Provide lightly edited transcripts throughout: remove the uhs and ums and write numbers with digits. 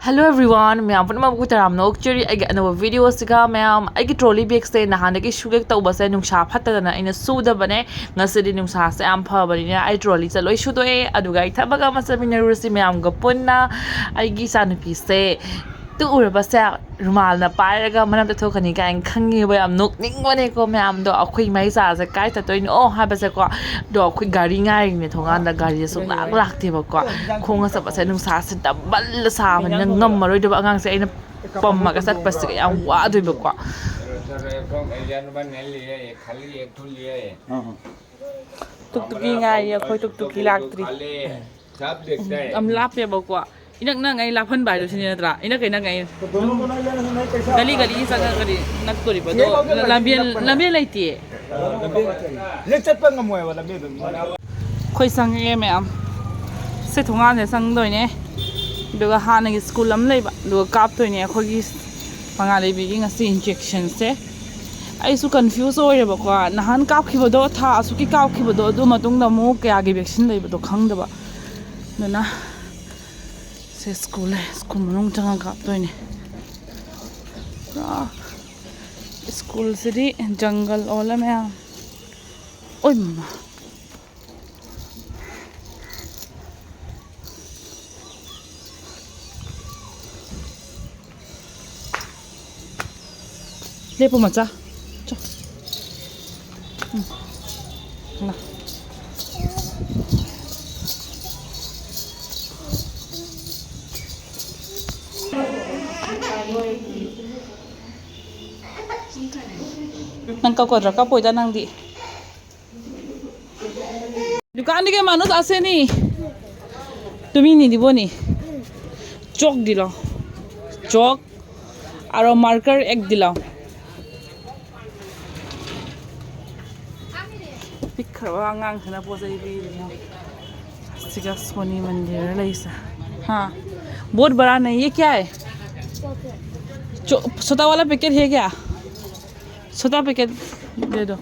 Hello everyone, I am Cheirawbagi I another video siga ma'am I trolley bag se nahan ki shugek tauba se nungsa phatadana ina suda bane ngasidi nungsa se am phabani I trolley chaloi shudoe aduga I thabaga masaminarusi ma'am ga punna I gi sanupi se tu uraba se rumal na paraga manam ta thokani ka khangi ba am nok ning bane ko ma'am do akhoi mai sa se kai ta toin oh ha ba se ko do akhoi gari ngai ne thongan da gari su lak te ba ko khonga sa ba se nungsa se tabal sa man ngam maroi do angang se aina pamma ka sat pas ka am wa do ba ko tuktuki ngai akhoi tuktuki laktri am lap ya ba ko inak na ngai laphan bai do sini tra inak kai na ngai gali gali sa gali nak tori ba do lambian laiti le chat pa ngamoy wala be khoi sang e me am se thunga ne sang doi ne duga hana gi school am lei ba duga kap toi ne khoi gi panga le bi nga si injection se ai su confuse oi ba ko nahan kap khi ba do tha asu ki kap khi ba do du matung da mu kya gi vaccine lei ba do khang da ba na se school manung changa kap toi ne school city jungle ola me oi mama lepo macha cho na nang ka kodra ka poida nang di dukan ke manus ase ni tumi ni diboni chok dilo chok aro marker ek dilo pikra ngang khana posai bi siga soni mandir laisa हाँ बहुत बड़ा नहीं ये क्या है छोटा वाला packet है क्या छोटा पैकेट दे दो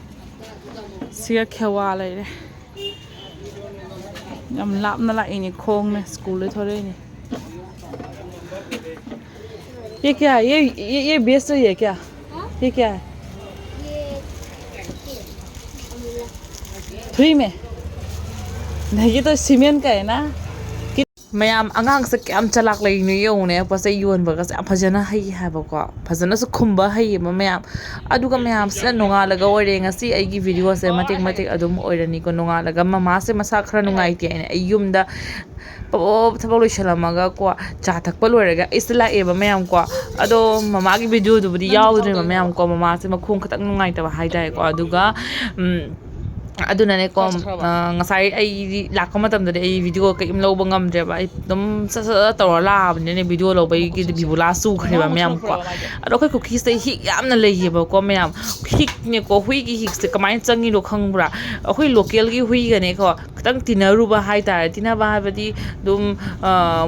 सिया खेवा ले रे हम लाप ना ला इन्हें खोंग में स्कूल ले थोड़े इन्हें ये क्या है ये बेस है क्या ये क्या है फ्री में नहीं ये तो सीमेंट का है ना मैम अंगांग से क्या चलाक लेने योने पसे योन बगस फजना है है बको फजना से खुम्बा है मैम अदुगा मैम से नोंगा लगा ओरेंगा सी आई वीडियो से मतेक मतेक अदुम ओरनी को नोंगा लगा ममा से मसा खरा नुंगाइते आई युमदा थबक लोइसलमगा को चा थकप लोइरगा इस लाएबा मैम को अदो ममा की वीडियो दुबदी यावद्रे मैम को ममा से मखों खतक नुंगाइतबा हाइदाय को अदुगा adunane ko ngasai ai lakka matam da ai video ka im loba ngamdre ba dum sa tawra la ne video lo bai ki bibula su khre ba myam ko ado khoi cookie se hi yamna lei he ba ko myam hik ne ko hui gi hik se kamai changi lo khangbra khoi local gi hui ga ne ko tang tinaru ba hai ta tina ba ba di dum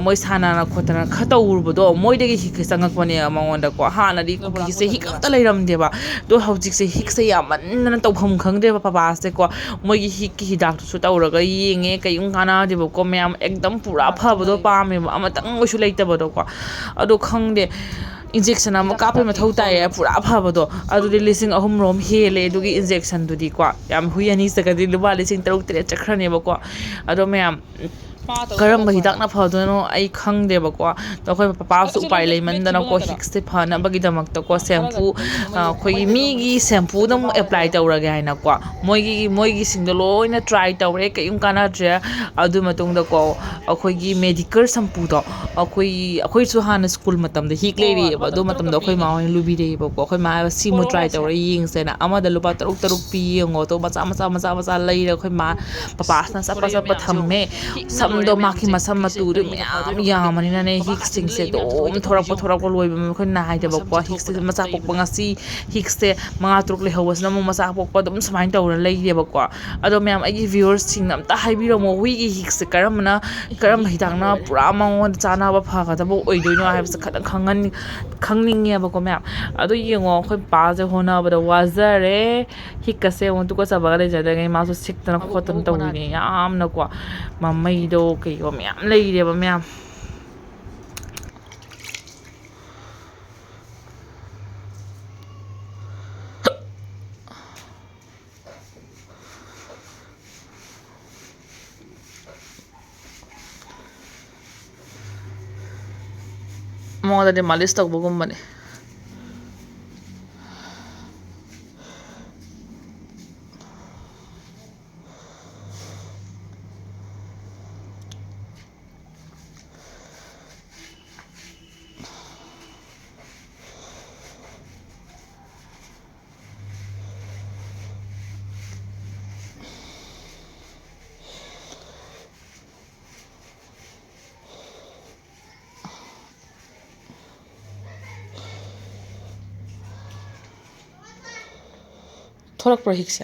moi sana na khotana khataur ba do moi de gi hik changak bane amon da ko ha na di cookie se hik ta leiram de ba do haujik se hik se yaman na tawham khang de ba pa se ko मोगी हिदाक तो तौरगा येंगे कयुं कानादेबो को ma'am एकदम पूरा फबदो पामेबो अमतंग ओसु लेतबदो को अदो खंगदे injection अम कापे मथौ ताय पूरा फबदो अदुदि लिसिंग अहुम रोम हेले दुगी इंजेक्शन दुदि को याम हुयानी सगदि लुबा लिसिंग 3 चखरनेबो को अदो ma'am karamba hidak na phadano ai khang de ba ko to khoi papa su upai lei man dana ko hik se phana bagi damak to ko shampoo khoi mi gi shampoo dam apply tawra ga na ko moi gi sing do loina try tawre ka yung kana dre adu matung da ko khoi gi medical shampoo do khoi su hana school matam da hik le ri ba do matam da khoi ma hoi lubi re ba ko khoi ma si mo try tawre ying se na ama da lupa taruk pi ngo to macha lei ra khoi ma papa na sa pa thamme do maki masam matu ya manina ne hiksing se do thora ko loi ba ko na haide ba ko hikse macha pok ba ngasi hikse manga truk le hawas na mo macha pok pa dum samain tawra lei de ba ko ado ma'am ai viewers sing nam ta hai biro mo wi gi hikse karam hidang na pura mangon chana ba pha ga da bo oi doi no ha ba khadan khangning ya ba ko ma'am ado yengo khoi pa je hona ba da wazare hikase on tu ko sa ba le ja da ngai ma so sik tan khotan taw ni yam na ko mamai do cái có mẹ lấy đi bà mẹ ꯃꯉꯣꯟꯗꯗꯤ ꯃꯥꯂꯤꯁ ꯇꯧꯕꯒꯨꯝꯕꯅꯦ ꯊꯣꯔꯛꯄ꯭ꯔꯥ ꯍꯤꯛꯁꯦ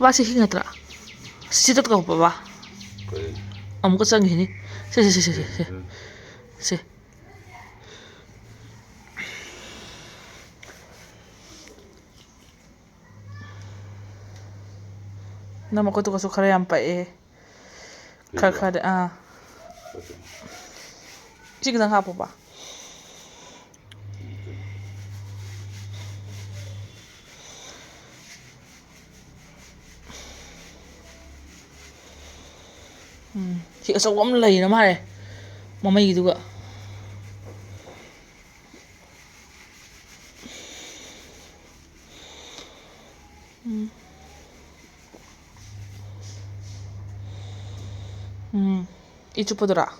ꯕꯥ ꯁꯤ ꯍꯤꯛ ꯅꯠꯇ꯭ꯔꯥ ꯁꯤ ꯇꯠꯀꯧ ꯕꯥ ꯑꯃꯨꯛꯀ ꯆꯪꯈꯤꯅꯤ ꯁꯤ ꯅꯪ ꯃꯈꯨꯠꯇꯨꯒꯁꯨ ꯈꯔ ꯌꯥꯝ ꯄꯛꯑꯦ ꯈꯔꯗꯤ ꯁꯤ ꯈꯤꯇꯪ ꯍꯥꯞꯄꯨ ꯕꯥ ꯁꯤ ꯑꯆꯧꯕ ꯑꯃ ꯂꯩꯔ ꯃꯥꯜꯂꯦ ꯃꯃꯩꯒꯤꯗꯨꯒ 이 쭈뿌더라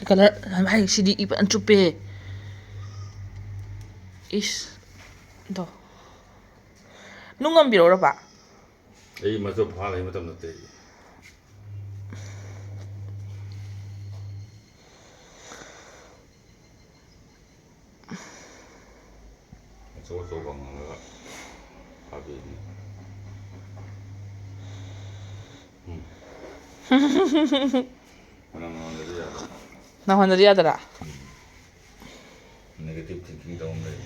kala hai sidi ipan cupe is do nungam biro ba ai ma so pha lai ma tam natte so bang la abi na honda dia dara negative thinking down lai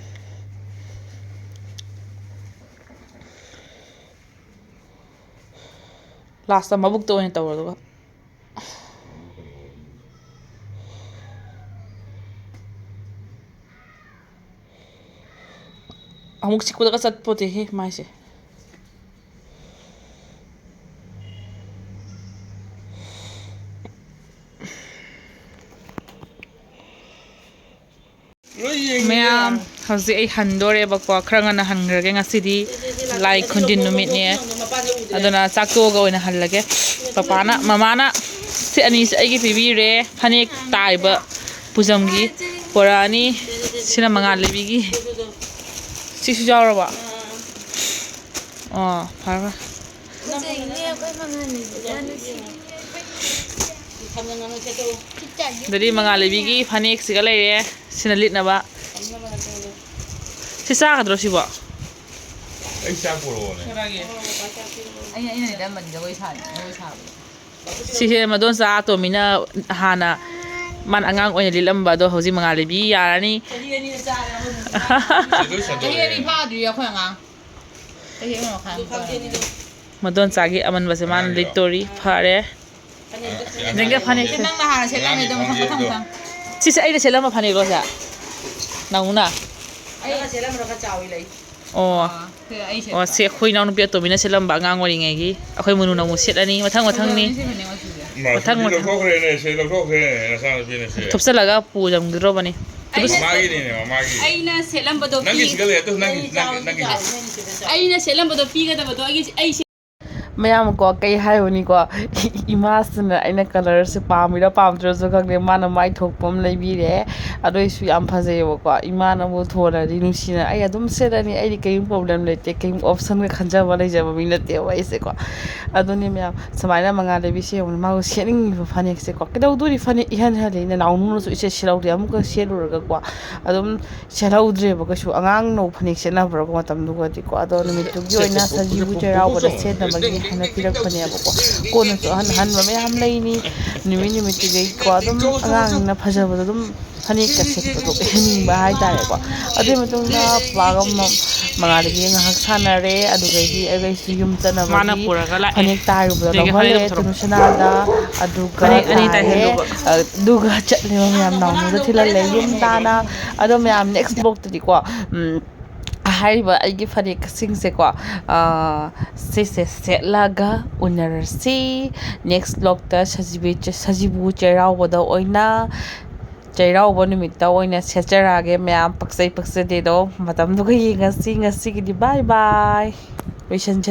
last time mabuk to ni tawra do amuk sikku da sat pote he mai se ꯃꯌꯥꯝ ꯍꯧꯖꯤꯛ ꯑꯩ ꯍꯟꯗꯣꯔꯦꯕꯀꯣ ꯈꯔ ꯉꯟꯅ ꯍꯟꯈ꯭ꯔꯒꯦ ꯉꯁꯤꯗꯤ ꯂꯥꯏ ꯈꯨꯟꯗꯤꯟ ꯅꯨꯃꯤꯠꯅꯦ ꯑꯗꯨꯅ ꯆꯥꯛ ꯇꯣꯛꯑꯒ ꯑꯣꯏꯅ ꯍꯜꯂꯒꯦ ꯄꯄꯥꯅ ꯃꯃꯥꯅ ꯁꯤ ꯑꯅꯤꯁꯦ ꯑꯩꯒꯤ ꯄꯤꯕꯤꯔꯦ ꯐꯅꯦꯛ ꯇꯥꯏꯕ ꯄꯨꯖꯝꯒꯤ ꯄꯣꯔꯛꯑꯅꯤ ꯁꯤꯅ ꯃꯉꯥꯜ ꯂꯩꯕꯤꯒꯤ ꯁꯤꯁꯨ ꯌꯥꯎꯔꯕ ꯐꯔꯦ ꯑꯗꯨꯗꯤ ꯃꯉꯥꯜ ꯂꯩꯕꯤꯒꯤ ꯐꯅꯦꯛꯁꯤꯒ ꯂꯩꯔꯦ ꯁꯤꯅ ꯂꯤꯠꯅꯕ ꯁꯤ ꯆꯥꯒꯗ꯭ꯔꯣ ꯁꯤꯕꯣ ai sa poro ne ꯑꯩꯅ ꯅꯝꯕꯅꯤ ꯖꯒꯣꯏ ꯁꯥꯕꯗꯣ ꯁꯤꯁꯦ ꯃꯗꯣꯟꯆꯥ ꯑꯇꯣꯝꯕꯤꯅ ꯍꯥꯟꯅ ꯃꯥꯅ ꯑꯉꯥꯡ ꯑꯣꯏꯅ ꯂꯤꯠꯂꯝꯕ ꯑꯗꯣ ꯍꯧꯖꯤꯛ ꯃꯉꯥꯜ ꯂꯩꯕꯤ ꯌꯥꯔꯅꯤ ꯆꯍꯤ ꯑꯅꯤ ꯐꯥꯗ꯭ꯔꯤ ꯑꯩꯈꯣꯏ ꯑꯉꯥꯡ ꯆꯍꯤ ꯑꯃ ꯃꯈꯥꯏ ꯃꯗꯣꯟꯆꯥꯒꯤ ꯑꯃꯟꯕꯁꯦ ꯃꯥꯅ ꯂꯤꯠꯇꯣꯔꯤ ꯐꯔꯦ ꯅꯪꯒ ꯐꯅꯦꯛꯁꯦ ꯅꯪꯅ ꯍꯥꯟꯅ ꯁꯦꯠꯂꯝꯃꯦ ꯑꯗꯣ ꯃꯊꯪ ꯁꯤꯁꯦ ꯑꯩꯅ ꯁꯦꯠꯂꯝꯕ ꯐꯅꯦꯛꯂꯣ ꯁꯦ ꯅꯪꯅ ꯑꯩꯅ ꯁꯦꯠꯂꯝꯕꯗꯣ ꯈꯔ ꯆꯥꯎꯋꯤ ꯂꯩ ꯑꯣ ꯁꯦ ꯑꯩꯈꯣꯏ ꯏꯅꯥꯎꯅꯨꯄꯤ ꯑꯇꯣꯝꯕꯤꯅ ꯁꯦꯠꯂꯝꯕ ꯑꯉꯥꯡ ꯑꯣꯏꯔꯤꯉꯩꯒꯤ ꯑꯩꯈꯣꯏ ꯃꯨꯅꯨꯅ ꯑꯃꯨꯛ ꯁꯦꯠꯂꯅꯤ ꯃꯊꯪꯅꯤ methang thokre ne se thokre ne sa na pine se ꯊꯨꯞꯆꯜꯂꯒ ꯄꯨꯖꯝꯒꯗ꯭ꯔꯣꯕꯅꯤ magi ni ne magi ꯑꯩꯅ ꯁꯦꯠꯂꯝꯕꯗꯣ nangi sigale to nangi ꯑꯩꯅ ꯁꯦꯠꯂꯝꯕꯗꯣ ꯄꯤꯒꯗꯕꯗꯣ ꯑꯩ ꯃꯌꯥꯝ ꯀꯣ ꯀꯩ ꯍꯥꯏꯕꯅꯤꯀꯣ ꯏꯃꯥꯁꯤꯅ ꯑꯩꯅ ꯀꯂꯔꯁꯦ ꯄꯥꯝꯃꯤꯔꯥ ꯄꯥꯝꯗ꯭ꯔꯁꯨ ꯈꯪꯗꯦ ꯃꯥꯅ ꯃꯥꯏ ꯊꯣꯛꯄ ꯑꯃ ꯂꯩꯕꯤꯔꯦ ꯑꯗꯨꯏꯁꯨ ꯌꯥꯝ ꯐꯖꯩꯌꯦꯕꯀꯣ ꯏꯃꯥꯅꯕꯨ ꯊꯣꯟꯅꯗꯤ ꯅꯨꯡꯁꯤꯅ ꯑꯩ ꯑꯗꯨꯝ ꯁꯦꯠꯂꯅꯤ ꯑꯩꯗꯤ ꯀꯩꯝ ꯄ꯭ꯔꯣꯕ꯭ꯂꯦꯝ ꯂꯩꯇꯦ ꯀꯩꯝ ꯑꯣꯞꯁꯟꯒ ꯈꯟꯖꯕ ꯂꯩꯖꯕ ꯃꯤ ꯅꯠꯇꯦꯕ ꯑꯩꯁꯦꯀꯣ ꯑꯗꯨꯅꯤ ꯃꯌꯥꯝ ꯁꯨꯃꯥꯏꯅ ꯃꯉꯥꯜ ꯂꯩꯕꯤꯁꯦ ꯌꯦꯡꯉꯨꯅꯦ ꯃꯥꯕꯨ ꯁꯦꯠꯅꯤꯡꯉꯤꯕ ꯐꯅꯦꯛꯁꯦꯀꯣ ꯀꯩꯗꯧꯗꯣꯔꯤ ꯐꯅꯦꯛ ꯏꯍꯟ ꯍꯜꯂꯤ ꯅꯅꯥꯎꯅꯨꯅꯁꯨ ꯏꯁꯦꯠ ꯁꯦꯠꯍꯧꯗꯦ ꯑꯃꯨꯛꯀ ꯁꯦꯠꯂꯨꯔꯒꯀꯣ ꯑꯗꯨꯝ ꯁꯦꯠꯍꯧꯗ꯭ꯔꯦꯕ ꯀꯩꯁꯨ ꯑꯉꯥꯡ ꯅꯧ ꯐꯅꯦꯛ ꯁꯦꯠꯅꯕ꯭ꯔꯀꯣ ꯃꯇꯝꯗꯨꯒꯗꯤꯀꯣ ꯑꯗꯣ ꯅꯨꯃꯤꯠꯇꯨꯒꯤ ꯑꯣꯏꯅ ꯁꯖꯤꯕꯨ ꯆꯩꯔꯥꯎꯕꯗ ꯁꯦꯠꯅꯕꯒꯤ ꯍꯥꯏꯅ ꯄꯤꯔꯛꯄꯅꯦꯕꯀꯣ ꯀꯣꯟꯅꯁꯨ ꯑꯍꯟꯕ ꯃꯌꯥꯝ ꯂꯩꯅꯤ ꯅꯨꯃꯤꯠꯇꯨꯒꯤꯀꯣ ꯑꯗꯨꯝ ꯑꯉꯥꯡꯅ ꯐꯖꯕꯗꯣ ꯑꯗꯨꯝ ꯐꯅꯦꯛꯀ ꯁꯦꯠꯄꯗꯣ ꯍꯦꯟꯅꯤꯡꯕ ꯍꯥꯏꯇꯥꯔꯦꯀꯣ ꯑꯗꯨꯒꯤ ꯃꯇꯨꯡꯗ ꯄꯥꯒ ꯃꯉꯥꯗꯒꯤ ꯉꯥꯏꯍꯥꯛ ꯁꯥꯟꯅꯔꯦ ꯑꯗꯨꯒꯩꯗꯤ ꯑꯩꯒꯩꯁꯨ ꯌꯨꯝ ꯆꯠꯅꯕꯒꯤ ꯐꯅꯦꯛ ꯇꯥꯏꯔꯨꯕꯗ ꯂꯧꯍꯜꯂꯦ ꯇꯨꯅꯨꯁꯅꯥꯗ ꯑꯗꯨꯒ ꯇꯥꯏꯔꯦ ꯑꯗꯨꯒ ꯆꯠꯂꯦꯕ ꯃꯌꯥꯝ ꯅꯥꯎꯅꯨꯗ ꯊꯤꯜꯍꯜꯂꯦ ꯌꯨꯝ ꯇꯥꯅ ꯑꯗꯣ ꯃꯌꯥꯝ ꯅꯦꯛꯁ ꯕ꯭ꯂꯣꯛꯇꯗꯤꯀꯣ ꯍꯥꯏꯔꯤꯕ ꯑꯩꯒꯤ ꯐꯅꯦꯛꯁꯤꯡꯁꯦꯀꯣ ꯁꯤꯁꯦ ꯁꯦꯠꯂꯒ ꯎꯅꯔꯁꯤ ꯅꯦꯛꯁ ꯕ꯭ꯂꯣꯛꯇ ꯁꯖꯤꯕꯨ ꯆꯩꯔꯥꯎꯕꯗ ꯑꯣꯏꯅ ꯆꯩꯔꯥꯎꯕ ꯅꯨꯃꯤꯠꯇ ꯑꯣꯏꯅ ꯁꯦꯠꯆꯔꯛꯑꯒꯦ ꯃꯌꯥꯝ ꯄꯛꯆꯩ ꯄꯛꯆꯗꯦꯗꯣ ꯃꯇꯝꯗꯨꯒ ꯌꯦꯡꯉꯁꯤ ꯉꯁꯤꯒꯤꯗꯤ ꯕꯥꯏ ꯕꯥꯏ ꯂꯣꯏꯁꯟꯁꯦ